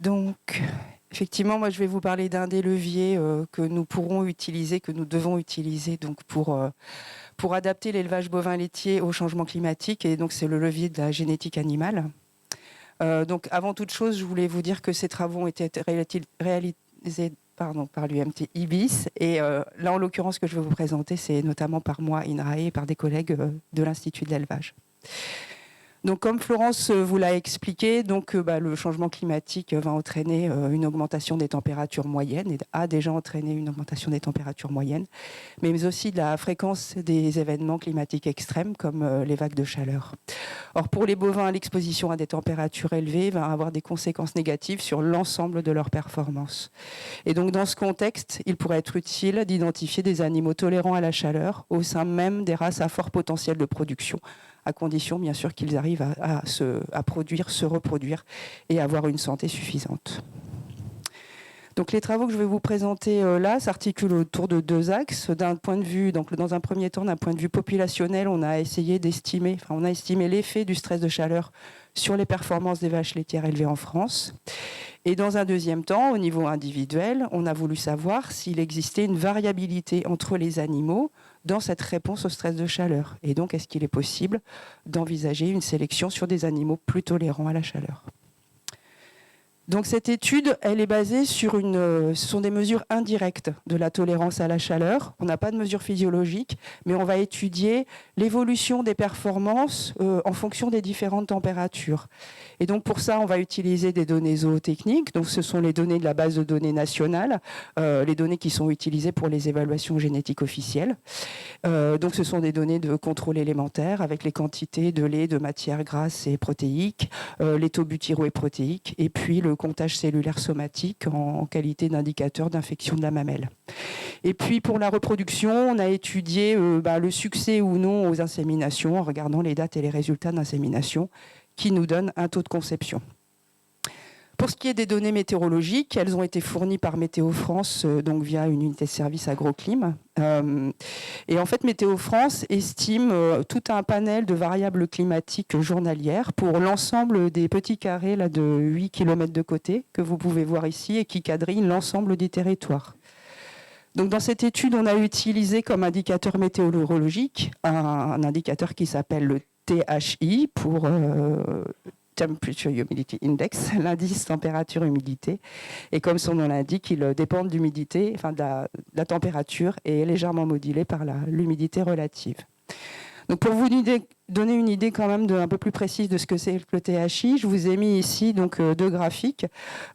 Donc, effectivement, moi, je vais vous parler d'un des leviers que nous pourrons utiliser, que nous devons utiliser donc pour adapter l'élevage bovin laitier au changement climatique. Et donc, c'est le levier de la génétique animale. Donc, avant toute chose, je voulais vous dire que ces travaux ont été réalisés par l'UMT IBIS. Et là, en l'occurrence, ce que je vais vous présenter, c'est notamment par moi, INRAE, et par des collègues de l'Institut de l'élevage. Donc, comme Florence vous l'a expliqué, donc, le changement climatique va entraîner une augmentation des températures moyennes et a déjà entraîné une augmentation des températures moyennes, mais aussi de la fréquence des événements climatiques extrêmes comme les vagues de chaleur. Or, pour les bovins, l'exposition à des températures élevées va avoir des conséquences négatives sur l'ensemble de leur performance. Et donc, dans ce contexte, il pourrait être utile d'identifier des animaux tolérants à la chaleur au sein même des races à fort potentiel de production, à condition bien sûr qu'ils arrivent à produire, se reproduire et avoir une santé suffisante. Donc les travaux que je vais vous présenter là s'articulent autour de deux axes. D'un point de vue, donc dans un premier temps, d'un point de vue populationnel, on a essayé d'estimer, on a estimé l'effet du stress de chaleur sur les performances des vaches laitières élevées en France. Et dans un deuxième temps, au niveau individuel, on a voulu savoir s'il existait une variabilité entre les animaux dans cette réponse au stress de chaleur. Et donc, est-ce qu'il est possible d'envisager une sélection sur des animaux plus tolérants à la chaleur ? Donc cette étude, elle est basée sur ce sont des mesures indirectes de la tolérance à la chaleur. On n'a pas de mesures physiologiques, mais on va étudier l'évolution des performances en fonction des différentes températures. Et donc pour ça, on va utiliser des données zootechniques. Donc ce sont les données de la base de données nationale, les données qui sont utilisées pour les évaluations génétiques officielles. Donc ce sont des données de contrôle élémentaire avec les quantités de lait, de matières grasses et protéiques, les taux butyro et protéiques, et puis le comptage cellulaire somatique en qualité d'indicateur d'infection de la mamelle. Et puis pour la reproduction, on a étudié le succès ou non aux inséminations en regardant les dates et les résultats d'insémination qui nous donnent un taux de conception. Pour ce qui est des données météorologiques, elles ont été fournies par Météo France, donc via une unité de service agroclim. Et en fait, Météo France estime tout un panel de variables climatiques journalières pour l'ensemble des petits carrés là, de 8 km de côté que vous pouvez voir ici et qui quadrillent l'ensemble du territoire. Donc, dans cette étude, on a utilisé comme indicateur météorologique un indicateur qui s'appelle le THI pour Temperature Humidity Index, l'indice température-humidité. Et comme son nom l'indique, il dépend de l'humidité, enfin de la température et est légèrement modulé par l'humidité relative. Donc pour vous donner une idée quand même un peu plus précise de ce que c'est que le THI, je vous ai mis ici donc, deux graphiques.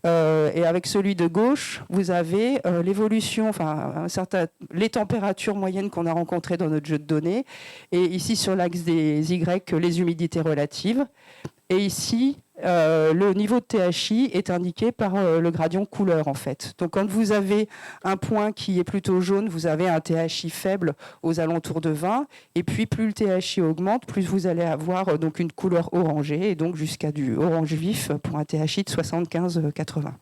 Et avec celui de gauche, vous avez l'évolution, enfin les températures moyennes qu'on a rencontrées dans notre jeu de données. Et ici sur l'axe des Y, les humidités relatives. Et ici, le niveau de THI est indiqué par le gradient couleur, en fait. Donc, quand vous avez un point qui est plutôt jaune, vous avez un THI faible aux alentours de 20. Et puis, plus le THI augmente, plus vous allez avoir donc une couleur orangée, et donc jusqu'à du orange vif pour un THI de 75-80.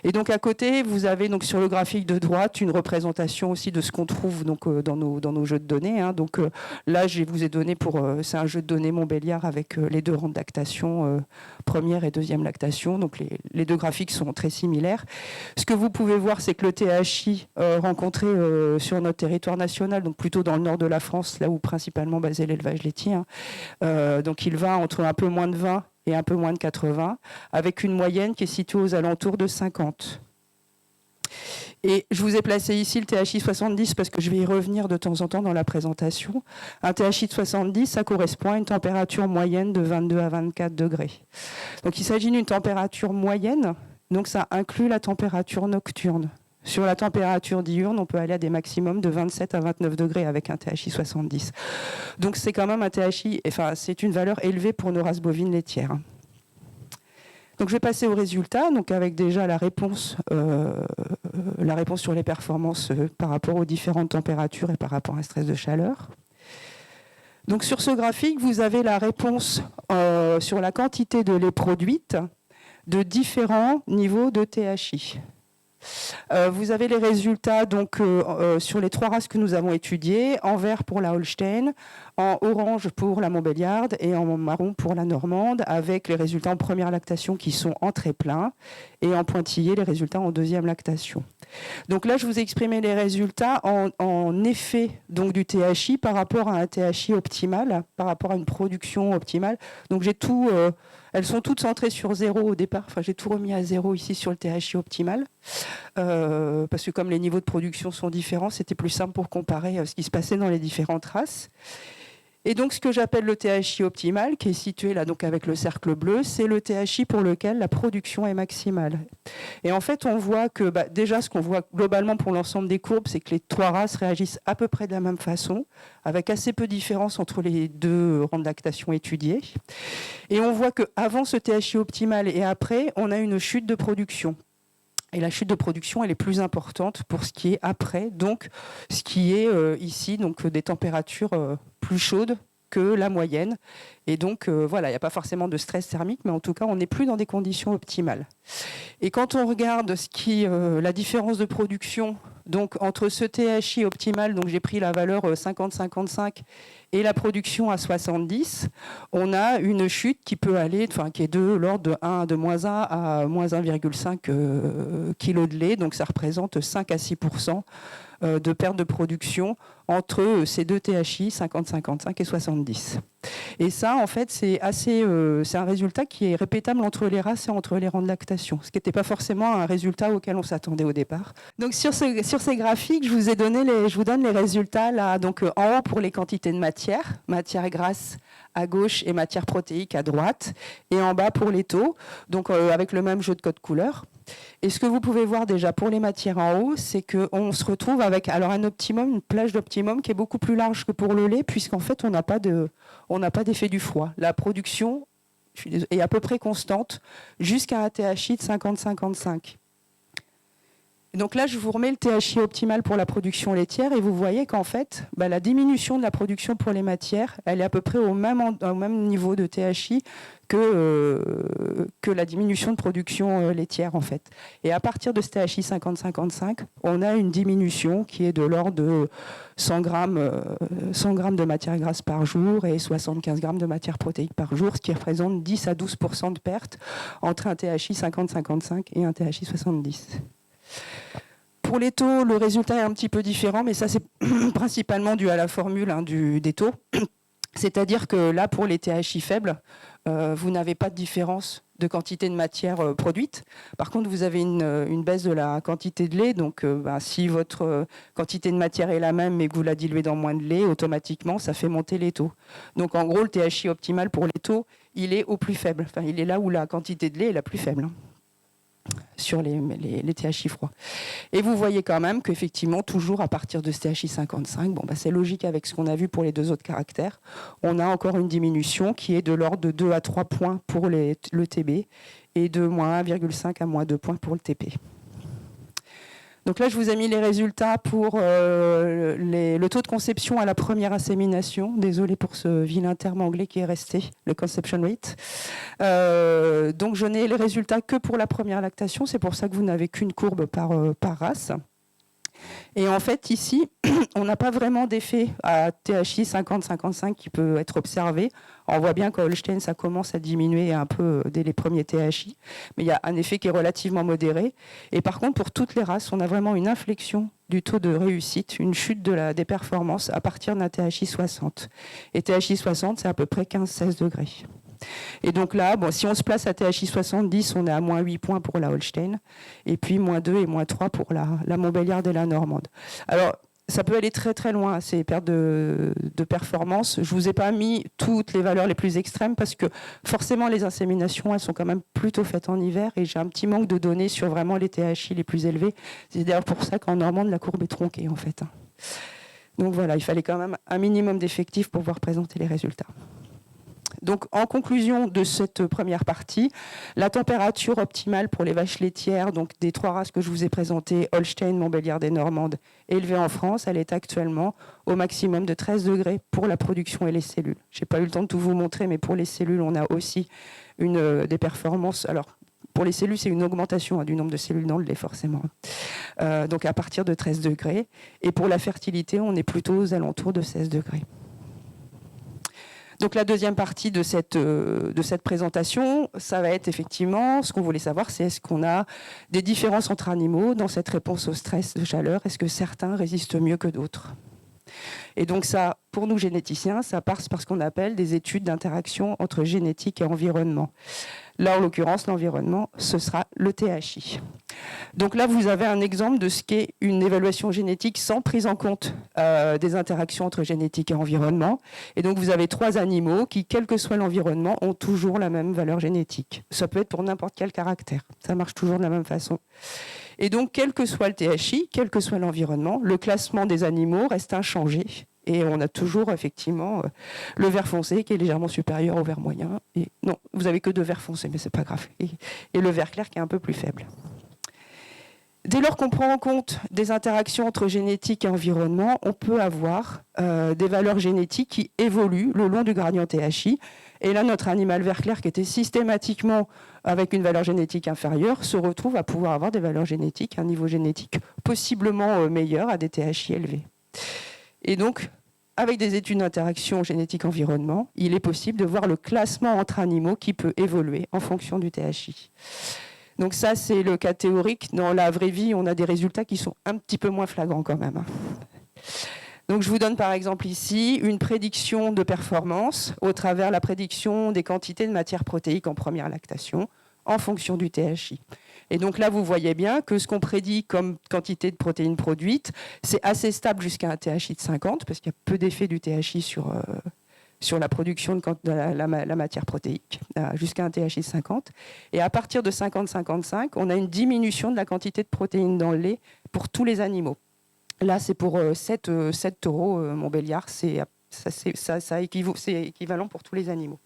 Et donc à côté, vous avez donc sur le graphique de droite une représentation aussi de ce qu'on trouve donc dans nos jeux de données. Hein. Donc là, je vous ai donné c'est un jeu de données Montbéliard avec les deux rangs de lactation, première et deuxième lactation. Donc les deux graphiques sont très similaires. Ce que vous pouvez voir, c'est que le THI rencontré sur notre territoire national, donc plutôt dans le nord de la France, là où principalement basé l'élevage laitier, hein, donc il va entre un peu moins de 20 et un peu moins de 80, avec une moyenne qui est située aux alentours de 50. Et je vous ai placé ici le THI 70 parce que je vais y revenir de temps en temps dans la présentation. Un THI de 70, ça correspond à une température moyenne de 22 à 24 degrés. Donc il s'agit d'une température moyenne, donc ça inclut la température nocturne. Sur la température diurne, on peut aller à des maximums de 27 à 29 degrés avec un THI 70. Donc c'est quand même un THI, enfin c'est une valeur élevée pour nos races bovines laitières. Donc je vais passer aux résultats, donc avec déjà la réponse sur les performances par rapport aux différentes températures et par rapport à un stress de chaleur. Donc sur ce graphique, vous avez la réponse sur la quantité de lait produite de différents niveaux de THI. Vous avez les résultats donc, sur les trois races que nous avons étudiées, en vert pour la Holstein, en orange pour la Montbéliarde et en marron pour la Normande, avec les résultats en première lactation qui sont en très plein, et en pointillé les résultats en deuxième lactation. Donc là, je vous ai exprimé les résultats en effet donc, du THI par rapport à un THI optimal, par rapport à une production optimale. Donc j'ai tout, elles sont toutes centrées sur 0 au départ. Enfin, j'ai tout remis à 0 ici sur le THI optimal, parce que comme les niveaux de production sont différents, c'était plus simple pour comparer ce qui se passait dans les différentes races. Et donc, ce que j'appelle le THI optimal, qui est situé là donc avec le cercle bleu, c'est le THI pour lequel la production est maximale. Et en fait, on voit que déjà, ce qu'on voit globalement pour l'ensemble des courbes, c'est que les trois races réagissent à peu près de la même façon, avec assez peu de différence entre les deux rangs de lactation étudiés. Et on voit qu'avant ce THI optimal et après, on a une chute de production. Et la chute de production, elle est plus importante pour ce qui est après, donc ce qui est ici, donc des températures plus chaudes que la moyenne. Et donc, voilà, il n'y a pas forcément de stress thermique, mais en tout cas, on n'est plus dans des conditions optimales. Et quand on regarde la différence de production donc, entre ce THI optimal, donc j'ai pris la valeur 50-55, et la production à 70, on a une chute qui peut aller, qui est de l'ordre de moins 1 à moins 1,5 kg de lait. Donc ça représente 5 à 6% de perte de production entre ces deux THI, 50-55 et 70. Et ça, en fait, c'est un résultat qui est répétable entre les races et entre les rangs de lactation, ce qui n'était pas forcément un résultat auquel on s'attendait au départ. Donc sur ces graphiques, je vous donne les résultats là, donc en haut pour les quantités de matière grasse à gauche et matière protéique à droite, et en bas pour les taux, donc avec le même jeu de code couleur. Et ce que vous pouvez voir déjà pour les matières en haut, c'est qu'on se retrouve avec un optimum, une plage d'optimum qui est beaucoup plus large que pour le lait, puisqu'en fait, on n'a pas d'effet du froid. La production est à peu près constante jusqu'à un THI de 50-55. Donc là, je vous remets le THI optimal pour la production laitière et vous voyez qu'en fait, la diminution de la production pour les matières, elle est à peu près au même niveau de THI que la diminution de production laitière en fait. Et à partir de ce THI 50-55, on a une diminution qui est de l'ordre de 100 grammes de matière grasse par jour et 75 grammes de matière protéique par jour, ce qui représente 10 à 12% de perte entre un THI 50-55 et un THI 70. Pour les taux, le résultat est un petit peu différent, mais ça c'est principalement dû à la formule des taux. C'est-à-dire que là, pour les THI faibles, vous n'avez pas de différence de quantité de matière produite. Par contre, vous avez une baisse de la quantité de lait. Donc, si votre quantité de matière est la même, mais que vous la diluez dans moins de lait, automatiquement, ça fait monter les taux. Donc, en gros, le THI optimal pour les taux, il est au plus faible. Enfin, il est là où la quantité de lait est la plus faible, sur les THI froids. Et vous voyez quand même qu'effectivement, toujours à partir de ce THI 55, c'est logique avec ce qu'on a vu pour les deux autres caractères, on a encore une diminution qui est de l'ordre de 2 à 3 points pour le TB et de moins 1,5 à moins 2 points pour le TP. Donc là, je vous ai mis les résultats pour le taux de conception à la première insémination. Désolée pour ce vilain terme anglais qui est resté, le conception rate. Donc je n'ai les résultats que pour la première lactation. C'est pour ça que vous n'avez qu'une courbe par race. Et en fait, ici, on n'a pas vraiment d'effet à THI 50-55 qui peut être observé. On voit bien qu'à Holstein, ça commence à diminuer un peu dès les premiers THI, mais il y a un effet qui est relativement modéré. Et par contre, pour toutes les races, on a vraiment une inflexion du taux de réussite, une chute des performances à partir d'un THI 60. Et THI 60, c'est à peu près 15-16 degrés. Et donc là, si on se place à THI 70, on est à moins 8 points pour la Holstein, et puis moins 2 et moins 3 pour la Montbéliarde et la Normande. Alors, ça peut aller très très loin, ces pertes de performance. Je ne vous ai pas mis toutes les valeurs les plus extrêmes, parce que forcément, les inséminations, elles sont quand même plutôt faites en hiver, et j'ai un petit manque de données sur vraiment les THI les plus élevés. C'est d'ailleurs pour ça qu'en Normande, la courbe est tronquée, en fait. Donc voilà, il fallait quand même un minimum d'effectifs pour pouvoir présenter les résultats. Donc, en conclusion de cette première partie, la température optimale pour les vaches laitières, donc des trois races que je vous ai présentées, Holstein, Montbéliarde et Normande, élevées en France, elle est actuellement au maximum de 13 degrés pour la production et les cellules. Je n'ai pas eu le temps de tout vous montrer, mais pour les cellules, on a aussi des performances. Alors, pour les cellules, c'est une augmentation du nombre de cellules dans le lait, forcément. Donc, à partir de 13 degrés. Et pour la fertilité, on est plutôt aux alentours de 16 degrés. Donc la deuxième partie de cette présentation, ça va être effectivement, ce qu'on voulait savoir, c'est est-ce qu'on a des différences entre animaux dans cette réponse au stress de chaleur? Est-ce que certains résistent mieux que d'autres? Et donc ça, pour nous généticiens, ça passe par ce qu'on appelle des études d'interaction entre génétique et environnement. Là, en l'occurrence, l'environnement, ce sera le THI. Donc là, vous avez un exemple de ce qu'est une évaluation génétique sans prise en compte des interactions entre génétique et environnement. Et donc, vous avez 3 animaux qui, quel que soit l'environnement, ont toujours la même valeur génétique. Ça peut être pour n'importe quel caractère. Ça marche toujours de la même façon. Et donc, quel que soit le THI, quel que soit l'environnement, le classement des animaux reste inchangé. Et on a toujours effectivement le vert foncé qui est légèrement supérieur au vert moyen. Et non, vous n'avez que 2 verts foncés, mais c'est pas grave. Et le vert clair qui est un peu plus faible. Dès lors qu'on prend en compte des interactions entre génétique et environnement, on peut avoir des valeurs génétiques qui évoluent le long du gradient THI. Et là, notre animal vert clair qui était systématiquement avec une valeur génétique inférieure se retrouve à pouvoir avoir des valeurs génétiques, un niveau génétique possiblement meilleur à des THI élevés. Et donc, avec des études d'interaction génétique-environnement, il est possible de voir le classement entre animaux qui peut évoluer en fonction du THI. Donc ça, c'est le cas théorique. Dans la vraie vie, on a des résultats qui sont un petit peu moins flagrants quand même. Donc je vous donne par exemple ici une prédiction de performance au travers la prédiction des quantités de matière protéique en première lactation en fonction du THI. Et donc là, vous voyez bien que ce qu'on prédit comme quantité de protéines produites, c'est assez stable jusqu'à un THI de 50, parce qu'il y a peu d'effet du THI sur la production de la matière protéique, jusqu'à un THI de 50. Et à partir de 50-55, on a une diminution de la quantité de protéines dans le lait pour tous les animaux. Là, c'est pour 7 taureaux Montbéliard, c'est équivalent pour tous les animaux.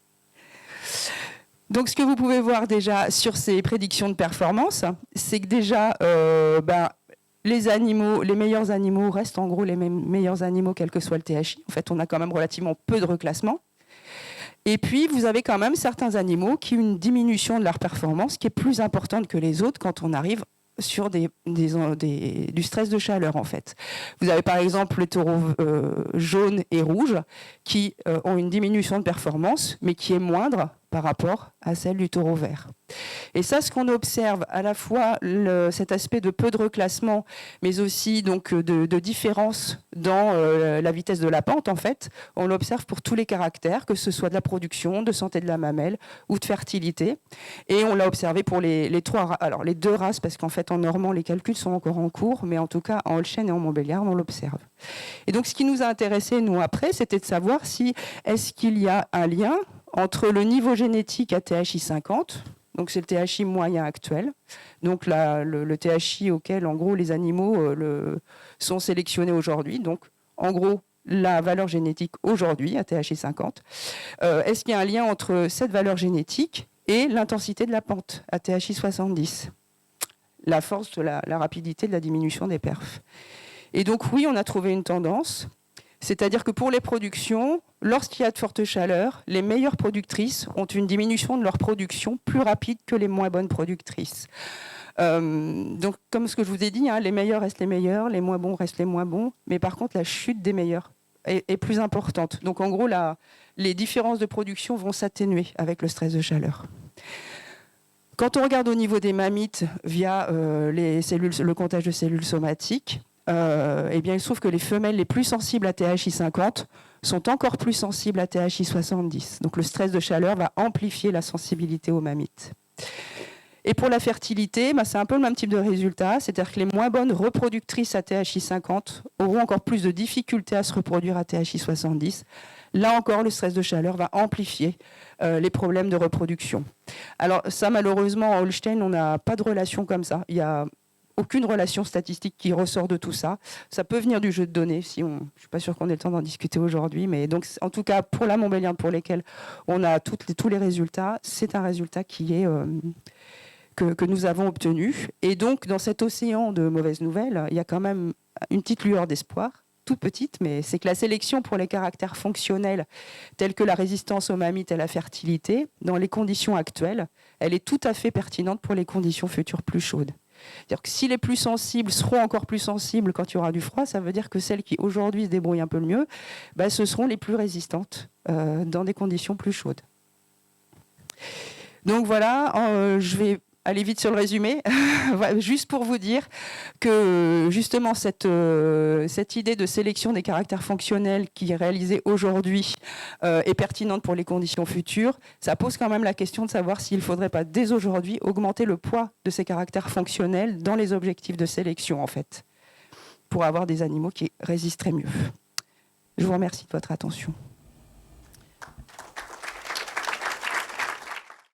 Donc, ce que vous pouvez voir déjà sur ces prédictions de performance, c'est que déjà, les meilleurs animaux restent en gros les meilleurs animaux, quel que soit le THI. En fait, on a quand même relativement peu de reclassement. Et puis, vous avez quand même certains animaux qui ont une diminution de leur performance qui est plus importante que les autres quand on arrive sur du stress de chaleur, en fait. Vous avez par exemple les taureaux jaunes et rouges qui ont une diminution de performance, mais qui est moindre par rapport à celle du taureau vert. Et ça, ce qu'on observe, à la fois cet aspect de peu de reclassement, mais aussi donc, de différence dans la vitesse de la pente, en fait, on l'observe pour tous les caractères, que ce soit de la production, de santé de la mamelle ou de fertilité. Et on l'a observé pour les 2 races, parce qu'en fait, en normand, les calculs sont encore en cours, mais en tout cas, en Holstein et en Montbéliard, on l'observe. Et donc, ce qui nous a intéressé, nous, après, c'était de savoir si est-ce qu'il y a un lien entre le niveau génétique à THI 50, donc c'est le THI moyen actuel, donc le THI auquel en gros les animaux sont sélectionnés aujourd'hui, donc en gros la valeur génétique aujourd'hui à THI 50. Est-ce qu'il y a un lien entre cette valeur génétique et l'intensité de la pente à THI 70, la force, la rapidité de la diminution des perfs? Et donc oui, on a trouvé une tendance. C'est-à-dire que pour les productions, lorsqu'il y a de fortes chaleurs, les meilleures productrices ont une diminution de leur production plus rapide que les moins bonnes productrices. Donc, comme ce que je vous ai dit, les meilleurs restent les meilleurs, les moins bons restent les moins bons, mais par contre, la chute des meilleurs est plus importante. Donc, en gros, les différences de production vont s'atténuer avec le stress de chaleur. Quand on regarde au niveau des mammifères via le comptage de cellules somatiques, eh bien, il se trouve que les femelles les plus sensibles à THI 50 sont encore plus sensibles à THI 70. Donc le stress de chaleur va amplifier la sensibilité aux mammifères. Et pour la fertilité, c'est un peu le même type de résultat, c'est-à-dire que les moins bonnes reproductrices à THI 50 auront encore plus de difficultés à se reproduire à THI 70. Là encore, le stress de chaleur va amplifier les problèmes de reproduction. Alors ça, malheureusement, en Holstein, on n'a pas de relation comme ça. Il y a aucune relation statistique qui ressort de tout ça. Ça peut venir du jeu de données, je ne suis pas sûre qu'on ait le temps d'en discuter aujourd'hui, mais donc, en tout cas, pour la Montbéliarde, pour lesquels on a tous les résultats, c'est un résultat qui est, que nous avons obtenu. Et donc, dans cet océan de mauvaises nouvelles, il y a quand même une petite lueur d'espoir, toute petite, mais c'est que la sélection pour les caractères fonctionnels, tels que la résistance aux mammifères et la fertilité, dans les conditions actuelles, elle est tout à fait pertinente pour les conditions futures plus chaudes. C'est-à-dire que si les plus sensibles seront encore plus sensibles quand il y aura du froid, ça veut dire que celles qui aujourd'hui se débrouillent un peu mieux, ce seront les plus résistantes dans des conditions plus chaudes. Donc voilà, je vais aller vite sur le résumé, juste pour vous dire que justement cette idée de sélection des caractères fonctionnels qui est réalisée aujourd'hui est pertinente pour les conditions futures. Ça pose quand même la question de savoir s'il ne faudrait pas dès aujourd'hui augmenter le poids de ces caractères fonctionnels dans les objectifs de sélection en fait, pour avoir des animaux qui résisteraient mieux. Je vous remercie de votre attention.